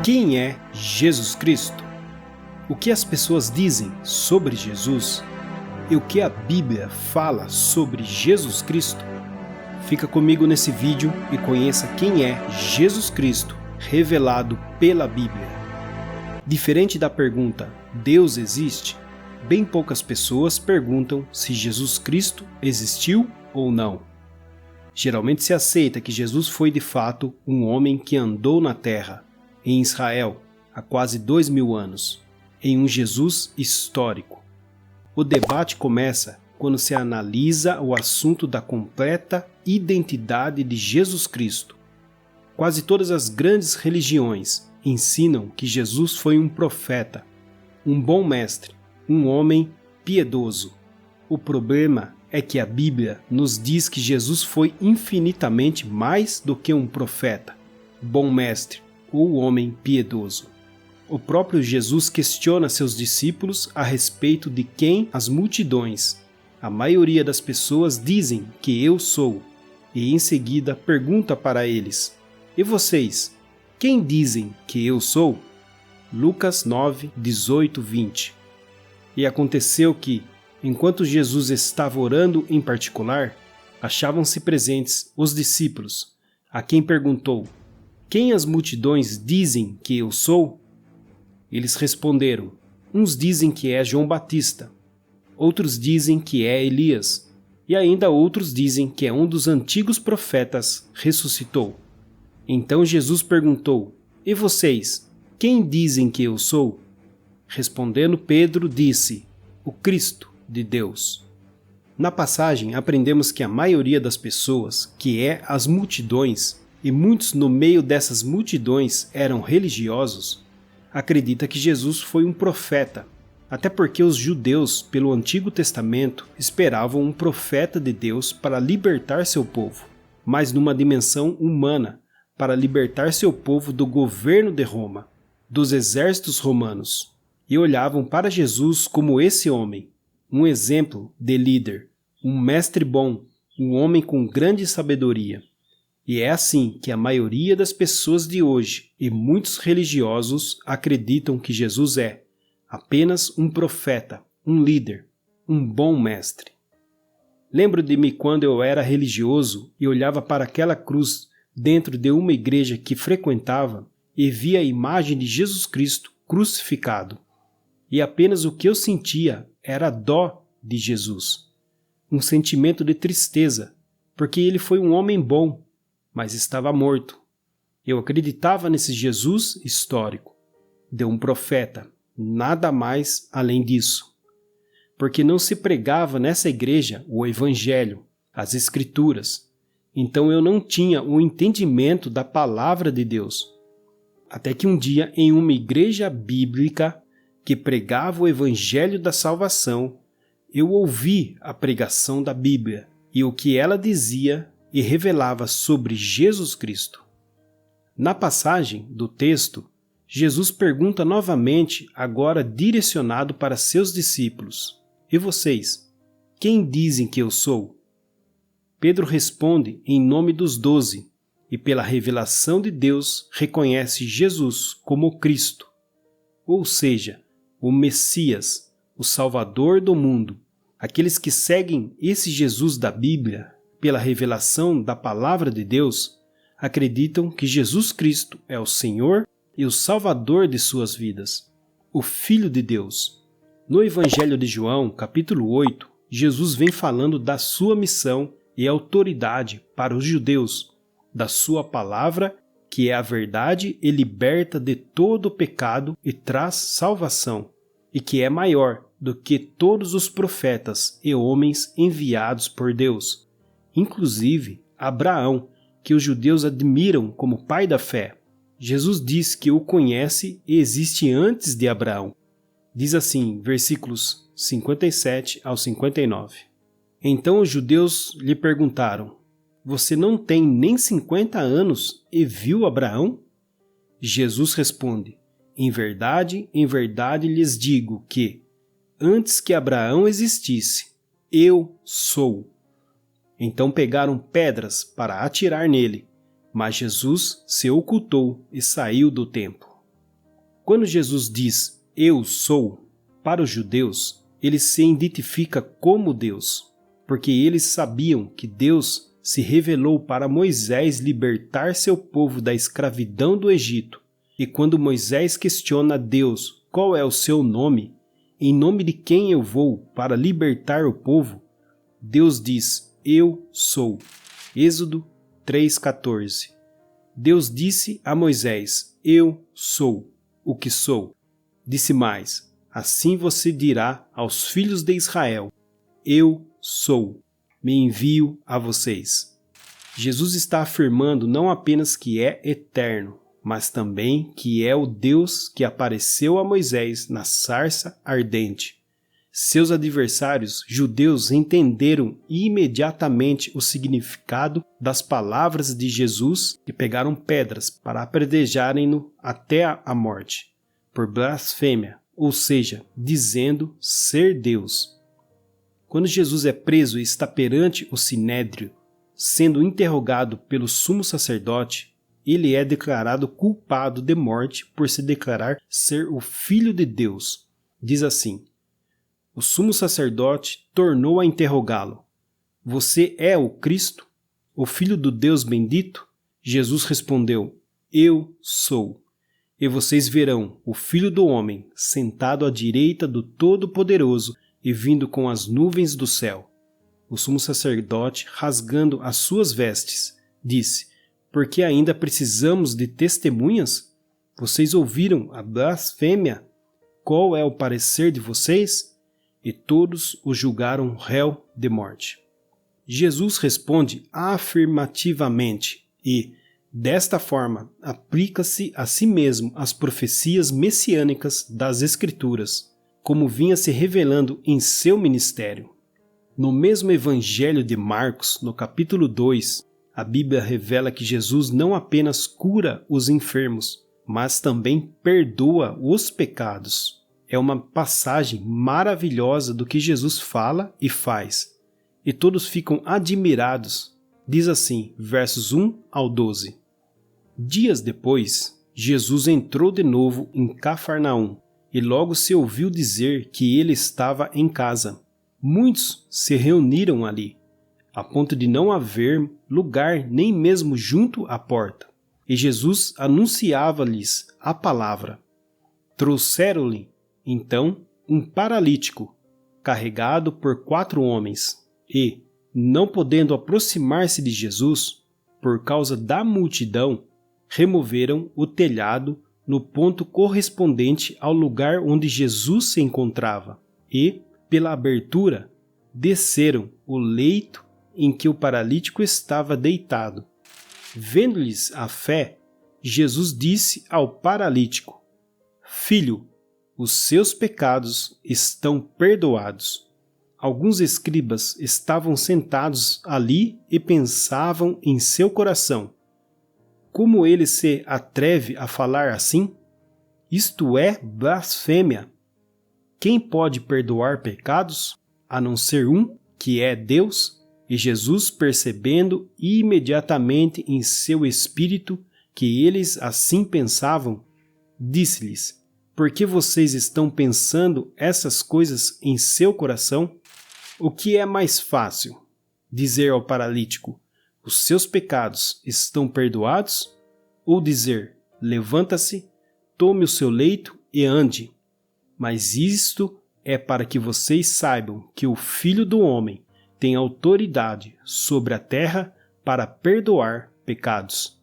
Quem é Jesus Cristo? O que as pessoas dizem sobre Jesus? E o que a Bíblia fala sobre Jesus Cristo? Fica comigo nesse vídeo e conheça quem é Jesus Cristo, revelado pela Bíblia. Diferente da pergunta Deus existe, bem poucas pessoas perguntam se Jesus Cristo existiu ou não. Geralmente se aceita que Jesus foi de fato um homem que andou na terra, em Israel, há quase 2000 anos, em um Jesus histórico. O debate começa quando se analisa o assunto da completa identidade de Jesus Cristo. Quase todas as grandes religiões ensinam que Jesus foi um profeta, um bom mestre, um homem piedoso. O problema é que a Bíblia nos diz que Jesus foi infinitamente mais do que um profeta, bom mestre ou homem piedoso. O próprio Jesus questiona seus discípulos a respeito de quem as multidões, a maioria das pessoas, dizem que eu sou, e em seguida pergunta para eles: e vocês, quem dizem que eu sou? Lucas 9, 18, 20. E aconteceu que, enquanto Jesus estava orando em particular, achavam-se presentes os discípulos, a quem perguntou: quem as multidões dizem que eu sou? Eles responderam: uns dizem que é João Batista, outros dizem que é Elias, e ainda outros dizem que é um dos antigos profetas ressuscitou. Então Jesus perguntou: e vocês, quem dizem que eu sou? Respondendo Pedro disse: o Cristo de Deus. Na passagem aprendemos que a maioria das pessoas, que é as multidões, e muitos no meio dessas multidões eram religiosos, acredita que Jesus foi um profeta, até porque os judeus, pelo Antigo Testamento, esperavam um profeta de Deus para libertar seu povo, mas numa dimensão humana, para libertar seu povo do governo de Roma, dos exércitos romanos, e olhavam para Jesus como esse homem, um exemplo de líder, um mestre bom, um homem com grande sabedoria. E é assim que a maioria das pessoas de hoje e muitos religiosos acreditam que Jesus é apenas um profeta, um líder, um bom mestre. Lembro de mim quando eu era religioso e olhava para aquela cruz dentro de uma igreja que frequentava e via a imagem de Jesus Cristo crucificado. E apenas o que eu sentia era a dó de Jesus. Um sentimento de tristeza, porque ele foi um homem bom, mas estava morto. Eu acreditava nesse Jesus histórico, de um profeta, nada mais além disso. Porque não se pregava nessa igreja o Evangelho, as Escrituras. Então eu não tinha o entendimento da palavra de Deus. Até que um dia, em uma igreja bíblica que pregava o Evangelho da salvação, eu ouvi a pregação da Bíblia e o que ela dizia e revelava sobre Jesus Cristo. Na passagem do texto, Jesus pergunta novamente, agora direcionado para seus discípulos: e vocês, quem dizem que eu sou? Pedro responde em nome dos 12 e pela revelação de Deus reconhece Jesus como o Cristo, ou seja, o Messias, o Salvador do mundo. Aqueles que seguem esse Jesus da Bíblia, pela revelação da palavra de Deus, acreditam que Jesus Cristo é o Senhor e o Salvador de suas vidas, o Filho de Deus. No Evangelho de João, capítulo 8, Jesus vem falando da sua missão e autoridade para os judeus, da sua palavra, que é a verdade e liberta de todo o pecado e traz salvação, e que é maior do que todos os profetas e homens enviados por Deus, inclusive Abraão, que os judeus admiram como pai da fé. Jesus diz que o conhece e existe antes de Abraão. Diz assim, versículos 57 ao 59. Então os judeus lhe perguntaram: você não tem nem 50 anos e viu Abraão? Jesus responde: em verdade lhes digo que, antes que Abraão existisse, eu sou. Então pegaram pedras para atirar nele, mas Jesus se ocultou e saiu do templo. Quando Jesus diz "Eu sou", para os judeus, ele se identifica como Deus, porque eles sabiam que Deus se revelou para Moisés libertar seu povo da escravidão do Egito. E quando Moisés questiona a Deus qual é o seu nome, em nome de quem eu vou para libertar o povo, Deus diz "Eu sou". Êxodo 3,14. Deus disse a Moisés: "Eu sou o que sou". Disse mais: "Assim você dirá aos filhos de Israel: Eu sou, me envio a vocês". Jesus está afirmando não apenas que é eterno, mas também que é o Deus que apareceu a Moisés na sarça ardente. Seus adversários judeus entenderam imediatamente o significado das palavras de Jesus e pegaram pedras para apedrejarem-no até a morte, por blasfêmia, ou seja, dizendo ser Deus. Quando Jesus é preso e está perante o sinédrio, sendo interrogado pelo sumo sacerdote, ele é declarado culpado de morte por se declarar ser o Filho de Deus. Diz assim: o sumo sacerdote tornou a interrogá-lo: "Você é o Cristo, o Filho do Deus bendito?" Jesus respondeu: "Eu sou. E vocês verão o Filho do Homem sentado à direita do Todo-Poderoso e vindo com as nuvens do céu." O sumo sacerdote, rasgando as suas vestes, disse: "Por que ainda precisamos de testemunhas? Vocês ouviram a blasfêmia? Qual é o parecer de vocês?" E todos o julgaram réu de morte. Jesus responde afirmativamente e, desta forma, aplica-se a si mesmo as profecias messiânicas das Escrituras, como vinha se revelando em seu ministério. No mesmo Evangelho de Marcos, no capítulo 2, a Bíblia revela que Jesus não apenas cura os enfermos, mas também perdoa os pecados. É uma passagem maravilhosa do que Jesus fala e faz. E todos ficam admirados. Diz assim, versos 1 ao 12. Dias depois, Jesus entrou de novo em Cafarnaum, e logo se ouviu dizer que ele estava em casa. Muitos se reuniram ali, a ponto de não haver lugar nem mesmo junto à porta. E Jesus anunciava-lhes a palavra. Trouxeram-lhe então um paralítico, carregado por 4 homens, e, não podendo aproximar-se de Jesus, por causa da multidão, removeram o telhado no ponto correspondente ao lugar onde Jesus se encontrava, e, pela abertura, desceram o leito em que o paralítico estava deitado. Vendo-lhes a fé, Jesus disse ao paralítico: "Filho, os seus pecados estão perdoados." Alguns escribas estavam sentados ali e pensavam em seu coração: como ele se atreve a falar assim? Isto é blasfêmia. Quem pode perdoar pecados, a não ser um, que é Deus? E Jesus, percebendo imediatamente em seu espírito que eles assim pensavam, disse-lhes: "Por que vocês estão pensando essas coisas em seu coração? O que é mais fácil? Dizer ao paralítico: os seus pecados estão perdoados? Ou dizer: levanta-se, tome o seu leito e ande? Mas isto é para que vocês saibam que o Filho do Homem tem autoridade sobre a terra para perdoar pecados."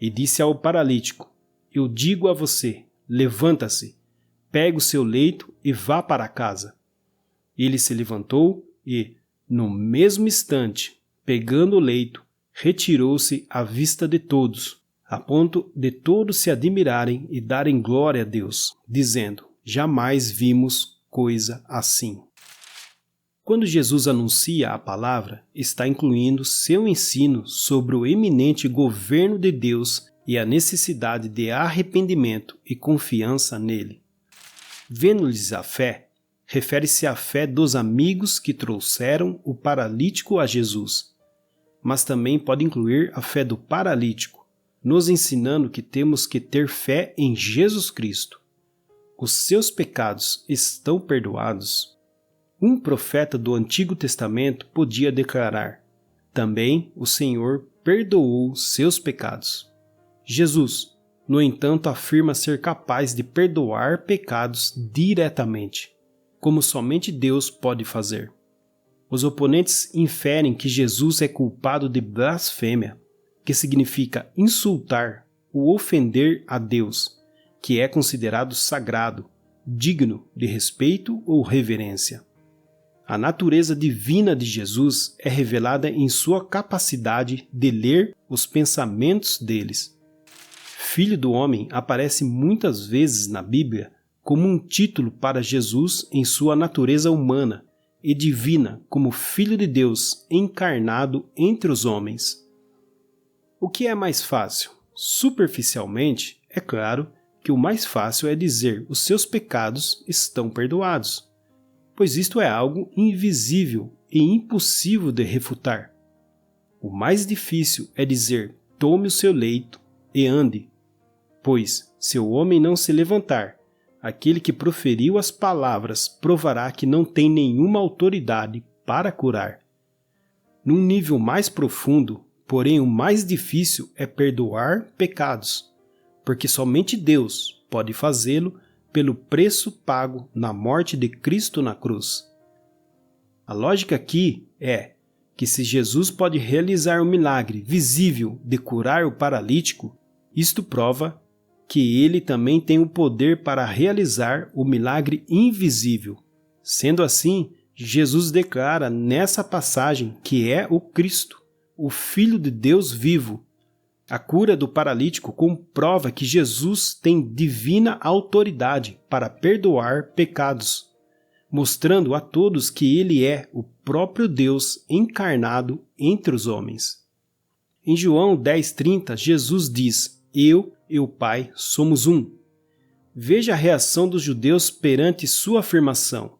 E disse ao paralítico: "Eu digo a você, levanta-se, pegue o seu leito e vá para casa." Ele se levantou e, no mesmo instante, pegando o leito, retirou-se à vista de todos, a ponto de todos se admirarem e darem glória a Deus, dizendo: "Jamais vimos coisa assim." Quando Jesus anuncia a palavra, está incluindo seu ensino sobre o eminente governo de Deus e a necessidade de arrependimento e confiança nele. Vendo-lhes a fé, refere-se à fé dos amigos que trouxeram o paralítico a Jesus, mas também pode incluir a fé do paralítico, nos ensinando que temos que ter fé em Jesus Cristo. os seus pecados estão perdoados, um profeta do Antigo Testamento podia declarar: também o Senhor perdoou seus pecados. Jesus, no entanto, afirma ser capaz de perdoar pecados diretamente, como somente Deus pode fazer. Os oponentes inferem que Jesus é culpado de blasfêmia, que significa insultar ou ofender a Deus, que é considerado sagrado, digno de respeito ou reverência. A natureza divina de Jesus é revelada em sua capacidade de ler os pensamentos deles. Filho do Homem aparece muitas vezes na Bíblia como um título para Jesus em sua natureza humana e divina como Filho de Deus encarnado entre os homens. O que é mais fácil? Superficialmente, é claro que o mais fácil é dizer os seus pecados estão perdoados, pois isto é algo invisível e impossível de refutar. O mais difícil é dizer tome o seu leito e ande, pois se o homem não se levantar, aquele que proferiu as palavras provará que não tem nenhuma autoridade para curar. Num nível mais profundo, porém o mais difícil é perdoar pecados, porque somente Deus pode fazê-lo pelo preço pago na morte de Cristo na cruz. A lógica aqui é que se Jesus pode realizar um milagre visível de curar o paralítico, isto prova que ele também tem o poder para realizar o milagre invisível. Sendo assim, Jesus declara nessa passagem que é o Cristo, o Filho de Deus vivo. A cura do paralítico comprova que Jesus tem divina autoridade para perdoar pecados, mostrando a todos que ele é o próprio Deus encarnado entre os homens. Em João 10,30, Jesus diz: Eu e o Pai somos um. Veja a reação dos judeus perante sua afirmação.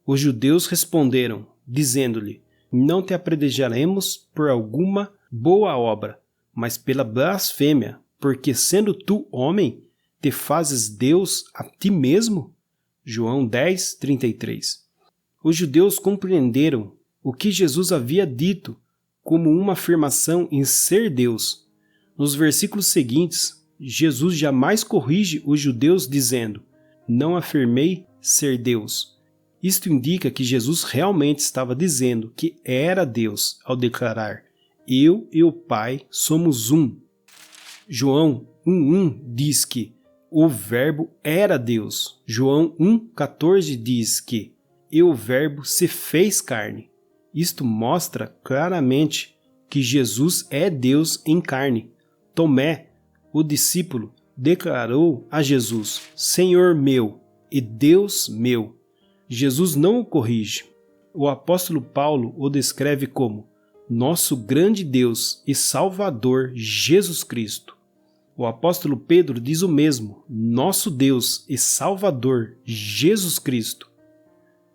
Os judeus responderam, dizendo-lhe: Não te apedrejaremos por alguma boa obra, mas pela blasfêmia, porque sendo tu homem, te fazes Deus a ti mesmo? João 10:33. Os judeus compreenderam o que Jesus havia dito como uma afirmação em ser Deus. Nos versículos seguintes, Jesus jamais corrige os judeus dizendo: Não afirmei ser Deus. Isto indica que Jesus realmente estava dizendo que era Deus ao declarar: Eu e o Pai somos um. João 1,1 diz que o Verbo era Deus. João 1,14 diz que e o Verbo se fez carne. Isto mostra claramente que Jesus é Deus em carne. Tomé, o discípulo, declarou a Jesus: Senhor meu e Deus meu. Jesus não o corrige. O apóstolo Paulo o descreve como nosso grande Deus e Salvador Jesus Cristo. O apóstolo Pedro diz o mesmo, nosso Deus e Salvador Jesus Cristo.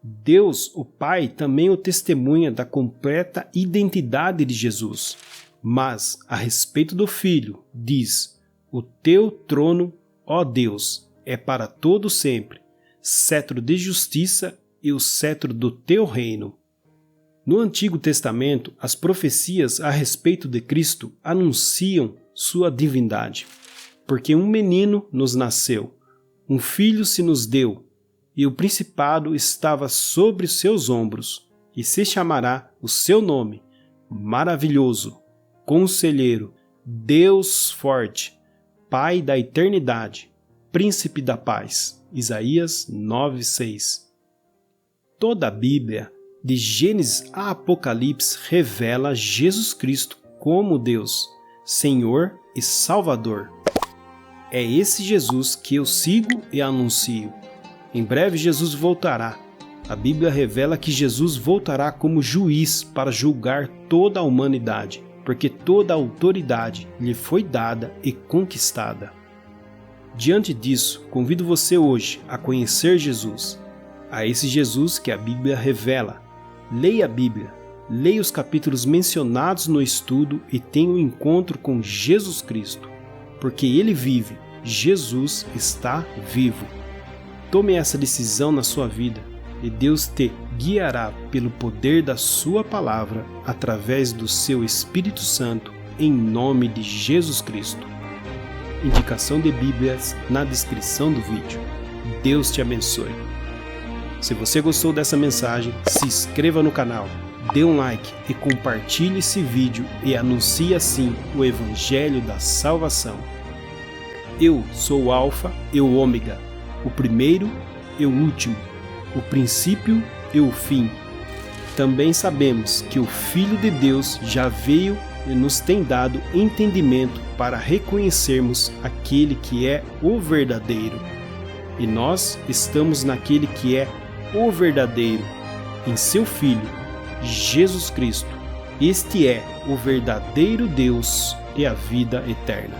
Deus, o Pai, também o testemunha da completa identidade de Jesus. Mas, a respeito do Filho, diz: O teu trono, ó Deus, é para todo sempre, cetro de justiça e o cetro do teu reino. No Antigo Testamento, as profecias a respeito de Cristo anunciam sua divindade. Porque um menino nos nasceu, um filho se nos deu, e o principado estava sobre os seus ombros, e se chamará o seu nome, Maravilhoso, Conselheiro, Deus Forte, Pai da Eternidade, Príncipe da Paz. Isaías 9:6. Toda a Bíblia, de Gênesis a Apocalipse, revela Jesus Cristo como Deus, Senhor e Salvador. É esse Jesus que eu sigo e anuncio. Em breve Jesus voltará. A Bíblia revela que Jesus voltará como juiz para julgar toda a humanidade, porque toda a autoridade lhe foi dada e conquistada. Diante disso, convido você hoje a conhecer Jesus, a esse Jesus que a Bíblia revela. Leia a Bíblia, leia os capítulos mencionados no estudo e tenha um encontro com Jesus Cristo, porque Ele vive, Jesus está vivo. Tome essa decisão na sua vida e Deus te guiará pelo poder da sua palavra através do seu Espírito Santo, em nome de Jesus Cristo. Indicação de Bíblias na descrição do vídeo. Deus te abençoe. Se você gostou dessa mensagem, se inscreva no canal, dê um like e compartilhe esse vídeo e anuncie assim o Evangelho da Salvação. Eu sou o Alfa e o Ômega, o primeiro e o último, o princípio e o fim. Também sabemos que o Filho de Deus já veio e nos tem dado entendimento para reconhecermos aquele que é o verdadeiro. E nós estamos naquele que é o verdadeiro, em seu Filho, Jesus Cristo. Este é o verdadeiro Deus e a vida eterna.